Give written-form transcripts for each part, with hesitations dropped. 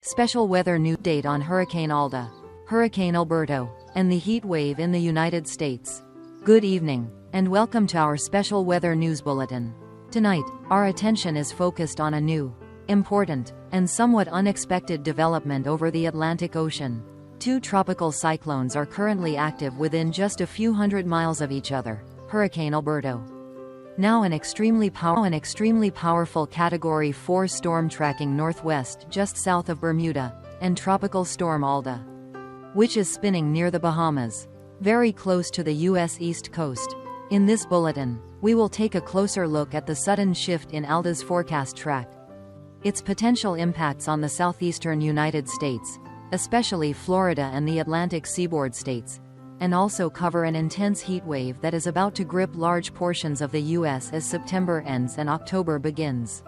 Special weather news update on Hurricane Alda, Hurricane Alberto, and the heat wave in the United States. Good evening, and welcome to our special weather news bulletin. Tonight, our attention is focused on a new, important, and somewhat unexpected development over the Atlantic Ocean. Two tropical cyclones are currently active within just a few hundred miles of each other. Hurricane Alberto, now an extremely powerful Category 4 storm tracking northwest just south of Bermuda, and Tropical Storm Alda, which is spinning near the Bahamas, very close to the U.S. East Coast. In this bulletin, we will take a closer look at the sudden shift in Alda's forecast track, its potential impacts on the southeastern United States, especially Florida and the Atlantic seaboard states, and also cover an intense heat wave that is about to grip large portions of the U.S. as September ends and October begins.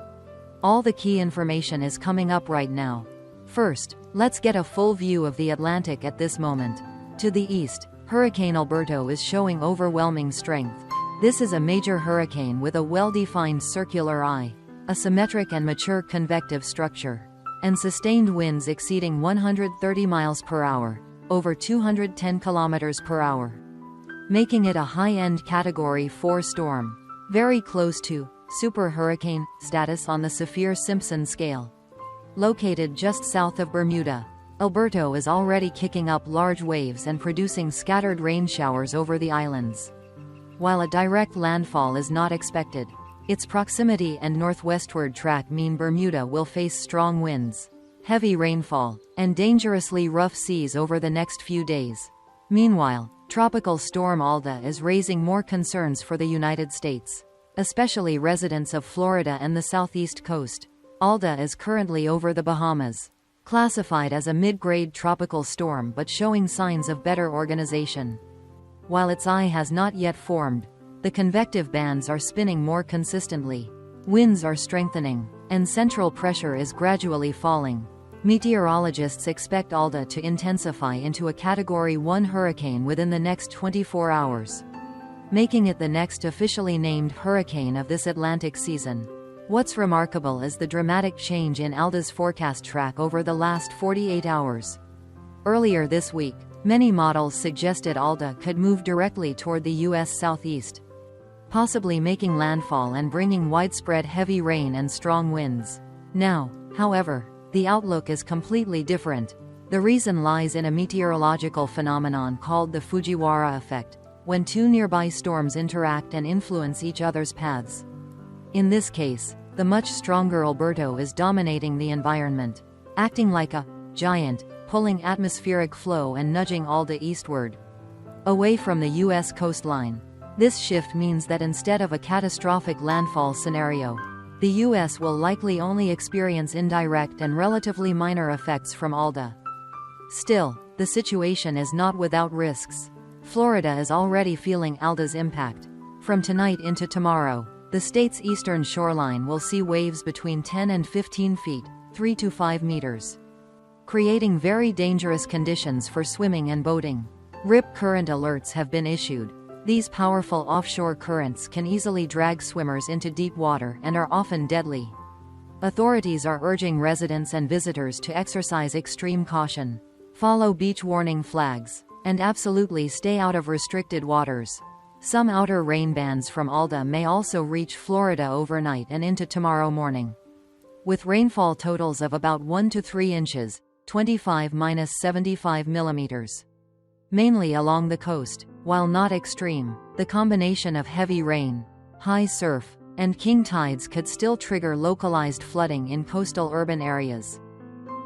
All the key information is coming up right now. First, let's get a full view of the Atlantic at this moment. To the east, Hurricane Alberto is showing overwhelming strength. This is a major hurricane with a well-defined circular eye, a symmetric and mature convective structure, and sustained winds exceeding 130 miles per hour, over 210 kilometers per hour, making it a high-end Category 4 storm, very close to super hurricane status on the Saffir-Simpson scale. Located just south of Bermuda, Alberto is already kicking up large waves and producing scattered rain showers over the islands. While a direct landfall is not expected, its proximity and northwestward track mean Bermuda will face strong winds, heavy rainfall, and dangerously rough seas over the next few days. Meanwhile, Tropical Storm Alda is raising more concerns for the United States, especially residents of Florida and the southeast coast. Alda is currently over the Bahamas, classified as a mid-grade tropical storm but showing signs of better organization. While its eye has not yet formed, the convective bands are spinning more consistently, winds are strengthening, and central pressure is gradually falling. Meteorologists expect Alda to intensify into a Category 1 hurricane within the next 24 hours, making it the next officially named hurricane of this Atlantic season. What's remarkable is the dramatic change in Alda's forecast track over the last 48 hours. Earlier this week, many models suggested Alda could move directly toward the U.S. southeast, possibly making landfall and bringing widespread heavy rain and strong winds. Now, however, the outlook is completely different. The reason lies in a meteorological phenomenon called the Fujiwara effect, when two nearby storms interact and influence each other's paths. In this case, the much stronger Alberto is dominating the environment, acting like a giant, pulling atmospheric flow and nudging Alda eastward, away from the U.S. coastline. This shift means that instead of a catastrophic landfall scenario, the U.S. will likely only experience indirect and relatively minor effects from Alda. Still, the situation is not without risks. Florida is already feeling Alda's impact. From tonight into tomorrow, the state's eastern shoreline will see waves between 10 and 15 feet, 3 to 5 meters, creating very dangerous conditions for swimming and boating. Rip current alerts have been issued. These powerful offshore currents can easily drag swimmers into deep water and are often deadly. Authorities are urging residents and visitors to exercise extreme caution, follow beach warning flags, and absolutely stay out of restricted waters. Some outer rain bands from Alda may also reach Florida overnight and into tomorrow morning, with rainfall totals of about 1 to 3 inches, 25–75 millimeters, mainly along the coast. While not extreme, the combination of heavy rain, high surf, and king tides could still trigger localized flooding in coastal urban areas.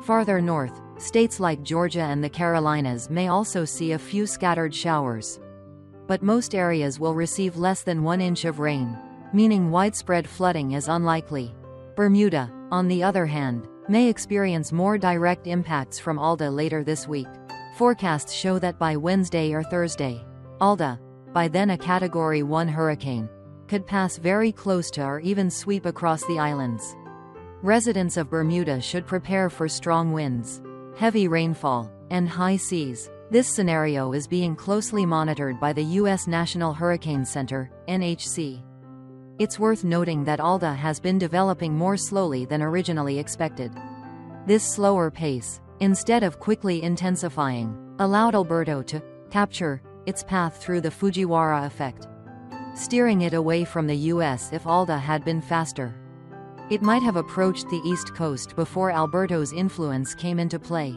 Farther north, states like Georgia and the Carolinas may also see a few scattered showers, but most areas will receive less than 1 inch of rain, meaning widespread flooding is unlikely. Bermuda, on the other hand, may experience more direct impacts from Alda later this week. Forecasts show that by Wednesday or Thursday, Alda, by then a Category 1 hurricane, could pass very close to or even sweep across the islands. Residents of Bermuda should prepare for strong winds, heavy rainfall, and high seas. This scenario is being closely monitored by the U.S. National Hurricane Center, NHC. It's worth noting that Alda has been developing more slowly than originally expected. This slower pace, instead of quickly intensifying, allowed Alberto to capture its path through the Fujiwara effect, steering it away from the U.S. If Alda had been faster, it might have approached the East Coast before Alberto's influence came into play.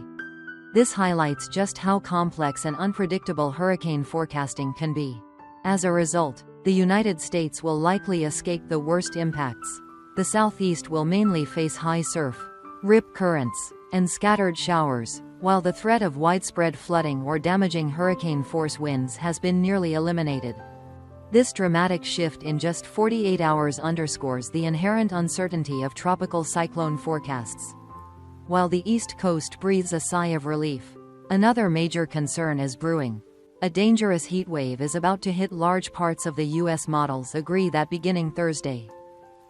This highlights just how complex and unpredictable hurricane forecasting can be. As a result, the United States will likely escape the worst impacts. The Southeast will mainly face high surf, rip currents, and scattered showers, while the threat of widespread flooding or damaging hurricane-force winds has been nearly eliminated. This dramatic shift in just 48 hours underscores the inherent uncertainty of tropical cyclone forecasts. While the East Coast breathes a sigh of relief, another major concern is brewing. A dangerous heat wave is about to hit large parts of the U.S. Models agree that beginning Thursday,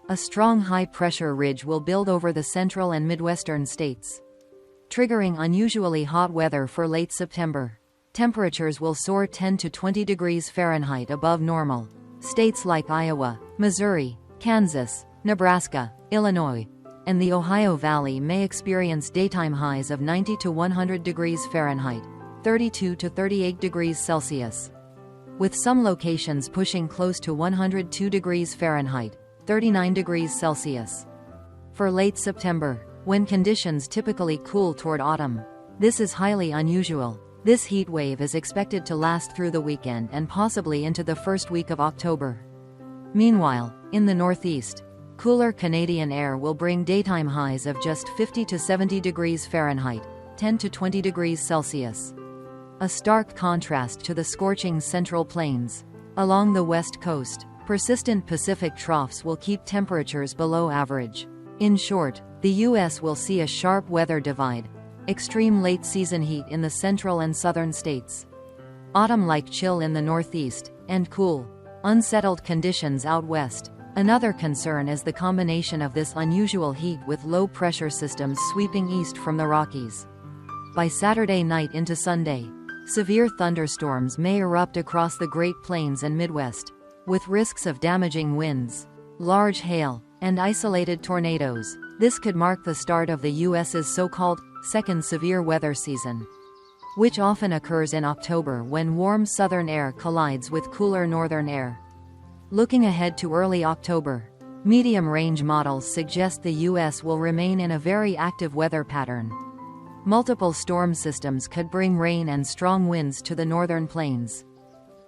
a strong high-pressure ridge will build over the central and midwestern states, triggering unusually hot weather for late September. Temperatures will soar 10 to 20 degrees Fahrenheit above normal. States like Iowa, Missouri, Kansas, Nebraska, Illinois, and the Ohio Valley may experience daytime highs of 90 to 100 degrees Fahrenheit, 32 to 38 degrees Celsius, with some locations pushing close to 102 degrees Fahrenheit, 39 degrees Celsius. For late September, when conditions typically cool toward autumn, this is highly unusual. This heat wave is expected to last through the weekend and possibly into the first week of October. Meanwhile, in the Northeast, cooler Canadian air will bring daytime highs of just 50 to 70 degrees Fahrenheit, 10 to 20 degrees Celsius. A stark contrast to the scorching Central Plains. Along the West Coast, persistent Pacific troughs will keep temperatures below average. In short, the U.S. will see a sharp weather divide. Extreme late-season heat in the central and southern states, autumn-like chill in the Northeast, and cool, unsettled conditions out west. Another concern is the combination of this unusual heat with low-pressure systems sweeping east from the Rockies. By Saturday night into Sunday, severe thunderstorms may erupt across the Great Plains and Midwest, with risks of damaging winds, large hail, and isolated tornadoes. This could mark the start of the U.S.'s so-called second severe weather season, which often occurs in October when warm southern air collides with cooler northern air. Looking ahead to early October, medium-range models suggest the U.S. will remain in a very active weather pattern. Multiple storm systems could bring rain and strong winds to the northern plains,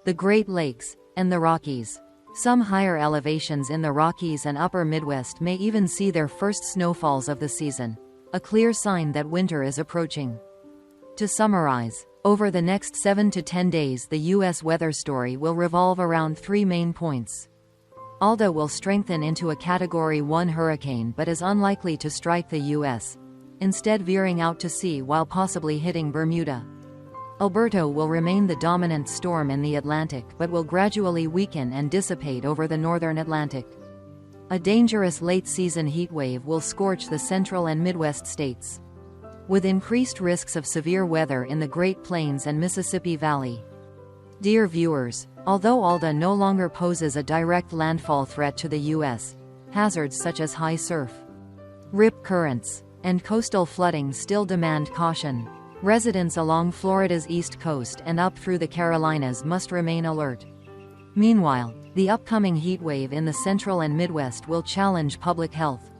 the Great Lakes, and the Rockies. Some higher elevations in the Rockies and upper Midwest may even see their first snowfalls of the season, a clear sign that winter is approaching. To summarize, over the next 7 to 10 days the U.S. weather story will revolve around three main points. Alda will strengthen into a Category 1 hurricane but is unlikely to strike the U.S., instead veering out to sea while possibly hitting Bermuda. Alberto will remain the dominant storm in the Atlantic but will gradually weaken and dissipate over the northern Atlantic. A dangerous late-season heatwave will scorch the central and Midwest states, with increased risks of severe weather in the Great Plains and Mississippi Valley. Dear viewers, although Alda no longer poses a direct landfall threat to the U.S., hazards such as high surf, rip currents, and coastal flooding still demand caution. Residents along Florida's east coast and up through the Carolinas must remain alert. Meanwhile, the upcoming heatwave in the central and Midwest will challenge public health,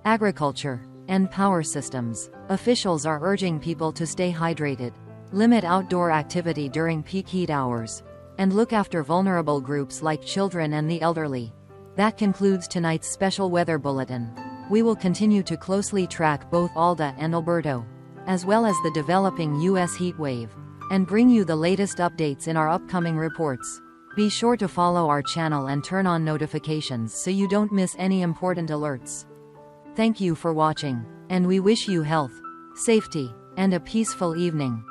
agriculture, and power systems. Officials are urging people to stay hydrated, limit outdoor activity during peak heat hours, and look after vulnerable groups like children and the elderly. That concludes tonight's special weather bulletin. We will continue to closely track both Alda and Alberto, as well as the developing U.S. heat wave, and bring you the latest updates in our upcoming reports. Be sure to follow our channel and turn on notifications so you don't miss any important alerts. Thank you for watching, and we wish you health, safety, and a peaceful evening.